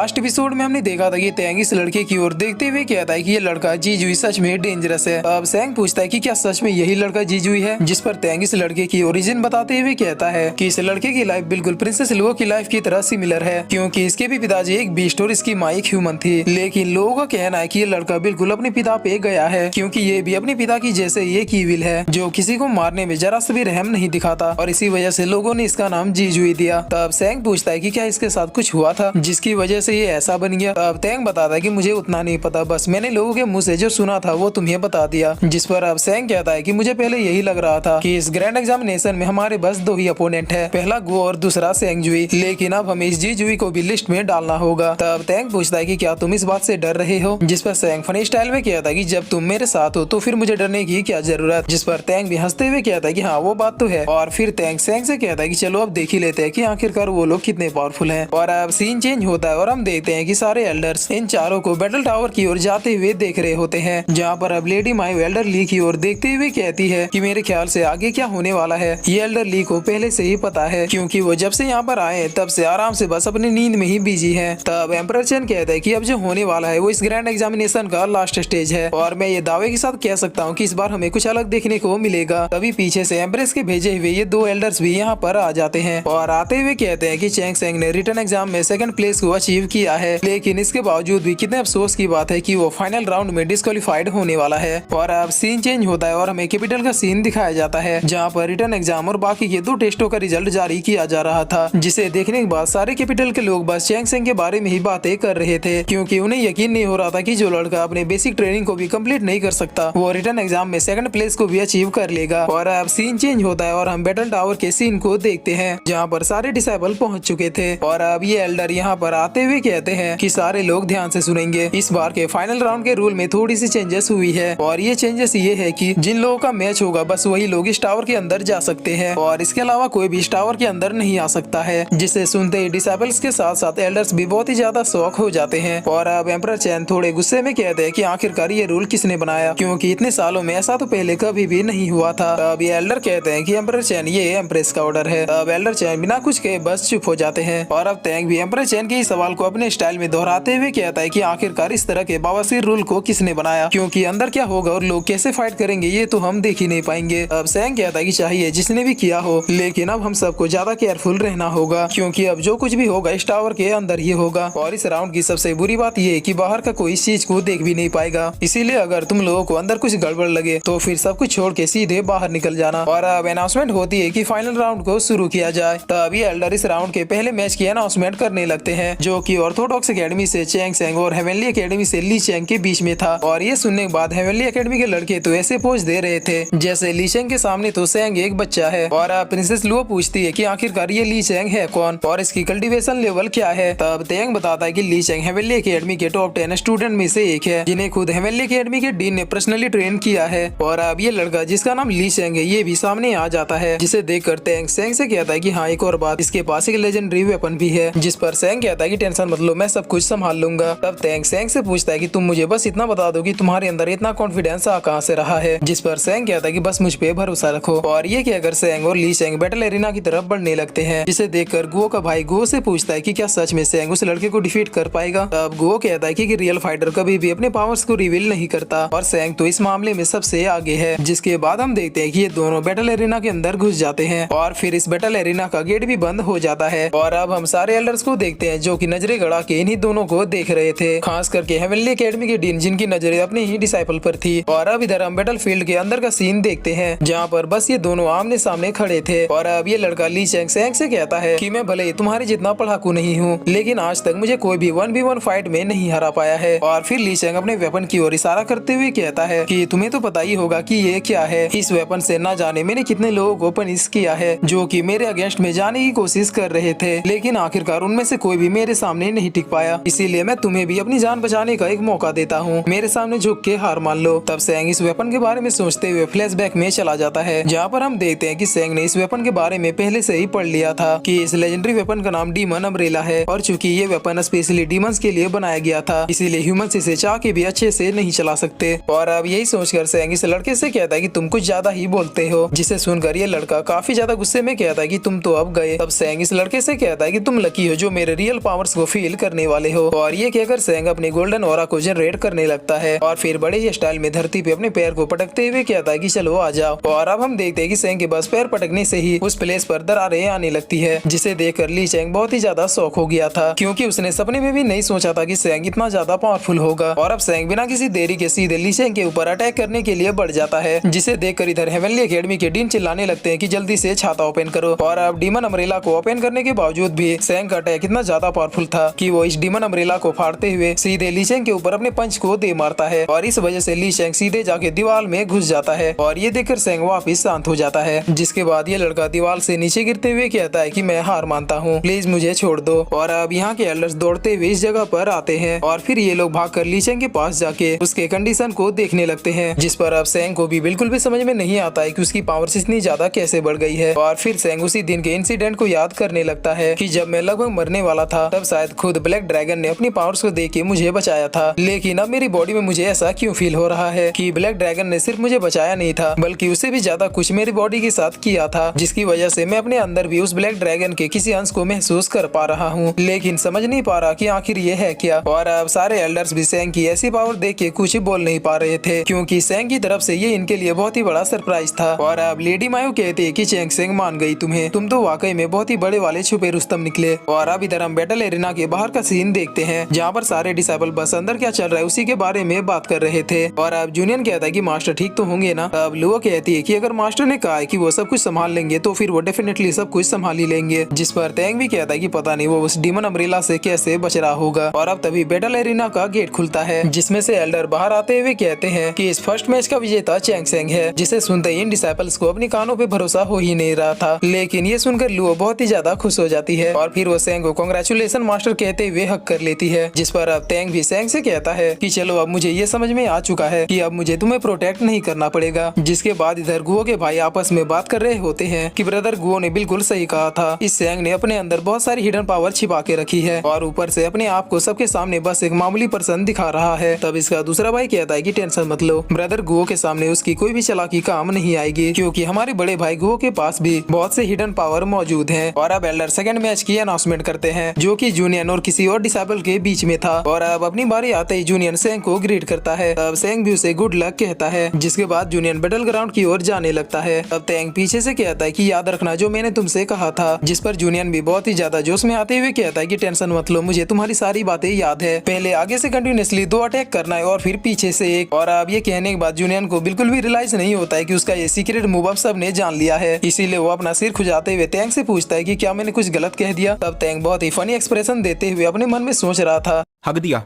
Last episode में हमने देखा था कि तैंग इस लड़के की ओर देखते हुए कहता है कि ये लड़का जीजुई सच में डेंजरस है। अब सैंग पूछता है कि क्या सच में यही लड़का जीजुई है, जिस पर तैंग इस लड़के की ओरिजिन बताते हुए कहता है कि इस लड़के की लाइफ बिल्कुल प्रिंसेस लुओ की लाइफ की तरह सिमिलर है, क्योंकि इसके भी पिताजी एक बीस्ट और इसकी माँ एक ह्यूमन थी। लेकिन लोगों का कहना है कि ये लड़का बिल्कुल अपने पिता पे गया है, क्योंकि ये भी अपने पिता की जैसे एक ईविल है जो किसी को मारने में जरा सा भी रहम नहीं दिखाता, और इसी वजह से लोगों ने इसका नाम जीजुई दिया। तब सैंग पूछता है कि क्या इसके साथ कुछ हुआ था जिसकी वजह से ये ऐसा बन गया। तब तैंग बताता है कि मुझे उतना नहीं पता, बस मैंने लोगों के मुंह से जो सुना था वो तुम्हें बता दिया। जिस पर अब सैंग कहता है कि मुझे पहले यही लग रहा था कि इस ग्रैंड एग्जामिनेशन में हमारे बस दो ही अपोनेंट है, पहला गो और दूसरा सेंगजुई, लेकिन अब हमें इस जीजुई को भी लिस्ट में डालना होगा। तब तैंग पूछता है कि क्या तुम इस बात से डर रहे हो, जिस पर सैंग फनी स्टाइल में कहता है कि जब तुम मेरे साथ हो तो फिर मुझे डरने की क्या जरूरत। जिस पर तैंग भी हंसते हुए कहता है कि हाँ वो बात तो है, और फिर तैंग सैंग से कहता है कि चलो अब देख ही लेते हैं कि आखिरकार वो लोग कितने पावरफुल हैं। और अब सीन चेंज होता है और हम देखते हैं कि सारे एल्डर्स इन चारों को बैटल टावर की ओर जाते हुए देख रहे होते हैं, जहाँ पर अब लेडी माई एल्डर ली की ओर देखते हुए कहती है कि मेरे ख्याल से आगे क्या होने वाला है ये एल्डर ली को पहले से ही पता है, क्योंकि वो जब से यहाँ पर आए तब से आराम से बस अपनी नींद में ही बिजी है। तब एम्परर चेन कहता है कि अब जो होने वाला है वो इस ग्रैंड एग्जामिनेशन का लास्ट स्टेज है, और मैं ये दावे के साथ कह सकता हूँ कि इस बार हमें कुछ अलग देखने को मिलेगा। तभी पीछे से एम्प्रेस के भेजे हुए ये दो एल्डर्स भी यहाँ पर आ जाते हैं और आते हुए कहते हैं कि चैंग सेंग ने रिटन एग्जाम में सेकंड प्लेस को अचीव किया है, लेकिन इसके बावजूद भी कितने अफसोस की बात है कि वो फाइनल राउंड में डिस्क्वालीफाइड होने वाला है। और अब सीन चेंज होता है और हमें कैपिटल का सीन दिखाया जाता है, जहाँ पर रिटन एग्जाम और बाकी के दो टेस्टों का रिजल्ट जारी किया जा रहा था, जिसे देखने के बाद सारे कैपिटल के लोग बस चैंग सेंग के बारे में ही बातें कर रहे थे, क्योंकि उन्हें यकीन नहीं हो रहा था कि जो लड़का अपने बेसिक ट्रेनिंग को भी कंप्लीट नहीं कर सकता वो रिटन एग्जाम में सेकंड प्लेस को भी अचीव कर लेगा। और अब सीन चेंज होता है और हम बैटल टावर के सीन को देखते हैं, जहाँ पर सारे डिसाइबल पहुंच चुके थे। और अब ये एल्डर यहाँ पर आते हुए कहते हैं कि सारे लोग ध्यान से सुनेंगे, इस बार के फाइनल राउंड के रूल में थोड़ी सी चेंजेस हुई है, और ये चेंजेस ये है कि जिन लोगों का मैच होगा बस वही लोग इस टावर के अंदर जा सकते हैं, और इसके अलावा कोई भी इस टावर के अंदर नहीं आ सकता है। जिसे सुनते ही डिसाइबल्स के साथ साथ एल्डर्स भी बहुत ही ज्यादा शॉक हो जाते हैं। और अब एम्परर चैन थोड़े गुस्से में कहते हैं कि आखिरकार ये रूल किसने बनाया, क्योंकि इतने सालों में ऐसा तो पहले कभी भी नहीं हुआ था। अब ये एल्डर कहते हैं कि एम्परर चैन ये एम्प्रेस का ऑर्डर है। अब एल्डर चैन बिना कुछ कहे बस चुप हो जाते हैं, और अब तैंग भी एम्परर चैन के इस सवाल को अपने स्टाइल में दोहराते हुए कहता है कि आखिरकार इस तरह के बवासीर रूल को किसने बनाया, क्योंकि अंदर क्या होगा और लोग कैसे फाइट करेंगे ये तो हम देख ही नहीं पाएंगे। अब सैंग कहता है कि चाहिए जिसने भी किया हो, लेकिन अब हम सबको ज्यादा केयरफुल रहना होगा, क्योंकि अब जो कुछ भी होगा इस टावर के अंदर ही होगा, और इस राउंड की सबसे बुरी बात ये है कि बाहर का कोई इस चीज को देख भी नहीं पाएगा। इसीलिए अगर तुम लोगों को अंदर कुछ गड़बड़ लगे तो फिर सब कुछ छोड़ के सीधे बाहर निकल जाना। और अब अनाउंसमेंट होती है कि फाइनल राउंड को शुरू किया जाए। तब ये एल्डर इस राउंड के पहले मैच की अनाउंसमेंट करने लगते हैं, जो कि ऑर्थोडॉक्स एकेडमी से चैंग सेंग और हेवनली एकेडमी से ली चैंग के बीच में था। और ये सुनने के बाद हेवनली एकेडमी के लड़के तो ऐसे पोज दे रहे थे जैसे ली चैंग के सामने तो सेंग एक बच्चा है। और अब प्रिंसेस लुओ पूछती है कि आखिरकार ये ली चैंग है कौन और इसकी कल्टीवेशन लेवल क्या है। तब तैंग बताता है कि ली चैंग हेवनली एकेडमी के टॉप 10 स्टूडेंट में से एक है, जिन्हें खुद हेवनली एकेडमी के डीन ने पर्सनली ट्रेन किया है। और अब ये लड़का जिसका नाम ली चैंग है ये भी सामने आ जाता है, जिसे देखकर तैंग सेंग से कहता है कि हाँ एक और बात, इसके पास एक लेजेंडरी वेपन भी है। जिस पर सेंग कहता है कि टेंशन मत लो, मैं सब कुछ संभाल लूंगा। तब तैंग सेंग से पूछता है कि तुम मुझे बस इतना बता दो कि तुम्हारे अंदर इतना कॉन्फिडेंस आ कहाँ से रहा है। जिस पर सेंग कहता है कि बस मुझ पे भरोसा रखो। और ये कहकर सेंग और ली चैंग बैटल एरिना की तरफ बढ़ने लगते हैं, जिसे देखकर गुओ का भाई गुओ से पूछता है कि क्या सच में सेंग उस लड़के को डिफीट कर पाएगा। तब गुओ कहता है कि रियल फाइटर कभी भी अपने पावर्स को रिवील नहीं करता, और सेंग तो इस मामले में सबसे आगे है। जिसके बाद हम देखते हैं कि ये दोनों बैटल एरिना के अंदर घुस जाते हैं, और फिर इस बैटल एरिना का गेट भी बंद हो जाता है। और अब हम सारे एल्डर्स को देखते हैं जो कि नजरें गड़ा के इन्हीं दोनों को देख रहे थे, खास करके हेवनली एकेडमी के डीन, जिनकी नजरें अपने ही डिसाइपल पर थी। और अब इधर हम बैटल फील्ड के अंदर का सीन देखते हैं, जहाँ पर बस ये दोनों आमने सामने खड़े थे। और अब ये लड़का ली चैंग सेंग से कहता है कि मैं भले ही तुम्हारे जितना पढ़ाकू नहीं हूँ, लेकिन आज तक मुझे कोई भी 1v1 फाइट में नहीं हरा पाया है। और फिर ली चैंग अपने वेपन की ओर इशारा करते हुए कहता है कि तुम्हें तो पता ही होगा कि ये क्या है। इस वेपन से ना जाने मैंने कितने लोगों को पनिश किया है, जो कि मेरे अगेंस्ट में जाने की कोशिश कर रहे थे, लेकिन आखिरकार उनमें से कोई भी मेरे सामने नहीं टिक पाया। इसीलिए मैं तुम्हें भी अपनी जान बचाने का एक मौका देता हूँ, मेरे सामने झुक के हार मान लो। तब सेंग इस वेपन के बारे में सोचते हुए फ्लैशबैक में चला जाता है, जहाँ पर हम देखते हैं कि सेंग ने इस वेपन के बारे में पहले से ही पढ़ लिया था कि इस लेजेंडरी वेपन का नाम डीमन अम्ब्रेला है, और चूंकि ये वेपन स्पेशली डीमंस के लिए बनाया गया था, इसीलिए ह्यूमंस इसे चाह के भी अच्छे से नहीं चला सकते। और अब यही सोचकर सेंग इस लड़के से कहता है कि तुम कुछ ज्यादा ही बोलते हो, जिसे सुनकर ये लड़का काफी ज्यादा गुस्से में कहता है कि तुम तो अब गए। तब सेंग इस लड़के से कहता है कि तुम लकी हो जो मेरे रियल पावर्स को फील करने वाले हो। और ये कहकर सेंग अपनी गोल्डन ऑरा को जनरेट करने लगता है और फिर बड़े ही स्टाइल में धरती पे अपने पैर को पटकते हुए कहता है कि चलो आ जाओ। और अब हम देखते हैं कि सेंग के बस पैर पटकने से ही उस प्लेस पर दरारें आने लगती है, जिसे देखकर ली चैंग बहुत ही ज्यादा शॉक हो गया था, क्योंकि उसने सपने में भी नहीं सोचा था कि सेंग इतना ज्यादा पावरफुल होगा। और अब सेंग बिना किसी देरी के सीधे ली चैंग के ऊपर अटैक करने के लिए बढ़ जाता है, जिसे देखकर इधर हेवनली एकेडमी के डीन चिल्लाने लगते हैं कि जल्दी से छाता ओपन करो। और अब डीमन अम्ब्रेला को ओपन करने के बावजूद भी सेंग का अटैक इतना ज्यादा पावरफुल था कि वो इस डीमन अम्ब्रेला को फाड़ते हुए सीधे ली चैंग के ऊपर अपने पंच को दे मारता है। और इस वजह से ली चैंग सीधे जाके दीवार में घुस जाता है और ये देखकर सेंग वापिस शांत हो जाता है, जिसके बाद ये लड़का दीवार से नीचे गिरते हुए कहता है कि मैं हार मानता हूँ, प्लीज मुझे छोड़ दो। और अब यहाँ के एल्डर्स दौड़ते हुए इस जगह पर आते हैं और फिर ये लोग भागकर ली चैंग के पास जाके उसके कंडीशन को देखने लगते हैं, जिस पर अब सेंग को भी बिल्कुल भी समझ में नहीं आता है कि उसकी पावर्स इतनी ज्यादा कैसे बढ़ गई है। और फिर सेंग उसी दिन के इंसिडेंट को याद करने लगता है कि जब मैं लगभग मरने वाला था तब शायद खुद ब्लैक ड्रैगन ने अपनी पावर्स को देख के मुझे बचाया था, लेकिन अब मेरी बॉडी में मुझे ऐसा क्यों फील हो रहा है कि ब्लैक ड्रैगन ने सिर्फ मुझे बचाया नहीं था बल्कि उससे भी ज्यादा कुछ मेरी बॉडी के साथ किया था, जिसकी वजह से मैं अपने अंदर भी उस ब्लैक ड्रैगन के किसी अंश को महसूस कर पा रहा हूँ, लेकिन समझ नहीं पा रहा कि आखिर ये है क्या। और अब सारे एल्डर्स भी सेंग की ऐसी पावर देख के कुछ बोल नहीं पा रहे थे, क्योंकि सेंग की तरफ से ये इनके लिए बहुत ही बड़ा सरप्राइज था। और अब लेडी मायो कहती है कि चैंग सेंग मान गई तुम्हें, तुम तो वाकई में बहुत ही बड़े वाले छुपे रुस्तम निकले। और अब इधर हम बैटल एरिना के बाहर का सीन देखते हैं, जहाँ पर सारे डिसाइबल बस अंदर क्या चल रहा है उसी के बारे में बात कर रहे थे। और अब जूनियन कहता है कि मास्टर ठीक तो होंगे ना। अब लुआ कहती है कि अगर मास्टर ने कहा है कि वो सब कुछ संभाल लेंगे तो फिर वो डेफिनेटली सब कुछ संभाल ही लेंगे, जिस पर तेंग भी कहता है कि पता नहीं वो उस डीमन अम्ब्रेला से कैसे बच रहा होगा। और अब तभी बैटल एरिना का गेट खुलता है, जिसमें से एल्डर बाहर आते हुए कहते हैं कि इस फर्स्ट मैच का विजेता चैंग सेंग है, जिसे सुनते ही इन डिसाइपल्स को अपनी कानों पे भरोसा हो ही नहीं रहा था। लेकिन ये सुनकर लुओ बहुत ही ज्यादा खुश हो जाती है और फिर वो सेंग को कांग्रेचुलेशन मास्टर कहते हुए हक कर लेती है, जिस पर अब तेंग भी सेंग से कहता है कि चलो अब मुझे ये समझ में आ चुका है कि अब मुझे तुम्हें प्रोटेक्ट नहीं करना पड़ेगा। जिसके बाद इधर गुओ के भाई आपस में बात कर रहे होते हैं कि ब्रदर गुओ ने बिल्कुल सही कहा था, इस सेंग ने अपने अंदर बहुत सारी हिडन पावर छिपा के रखी है और ऊपर से अपने आप को सबके सामने बस एक मामूली पर्सन दिखा रहा है। तब इसका दूसरा भाई कहता है कि टेंशन मत लो, ब्रदर गुओ के सामने उसकी कोई भी चालाकी काम नहीं आएगी, क्योंकि हमारे बड़े भाई गुओ के पास भी बहुत से हिडन पावर मौजूद है। और अब एल्डर सेकंड मैच की अनाउंसमेंट करते हैं, जो कि जूनियन और किसी और डिसाइबल के बीच में था। और अब अपनी बारी आते ही जूनियन सेंग को ग्रीट करता है, तब सेंग भी उसे गुड लक कहता है, जिसके बाद जूनियन बैटल ग्राउंड की ओर जाने लगता है। तब तेंग पीछे से कहता है कि याद रखना जो मैंने तुमसे कहा था, जिस पर जूनियन भी बहुत ही ज्यादा जोश में आते हुए कहता है कि टेंशन मत लो, मुझे तुम्हारी सारी बातें याद है, पहले आगे से कंटिन्यूअसली 2 अटैक करना है और फिर पीछे से एक। और अब ये कहने के बाद जूनियन को बिल्कुल भी रियलाइज नहीं होता है कि उसका ये सीक्रेट मूव अब सबने जान लिया है, इसीलिए वो अपना सिर खुजाते हुए तेंग से पूछता है कि क्या मैंने कुछ गलत कह दिया। तब तेंग बहुत ही फनी एक्सप्रेशन देते हुए अपने मन में सोच रहा था, हक दिया,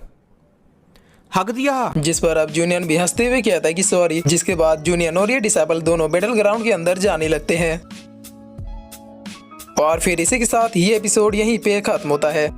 हक दिया। जिस पर अब जूनियन भी हंसते हुए कहता है कि सॉरी। जिसके बाद जूनियन और ये डिसाइबल दोनों बैटल ग्राउंड के अंदर जाने लगते हैं और फिर इसी के साथ ये एपिसोड यहीं पे खत्म होता है।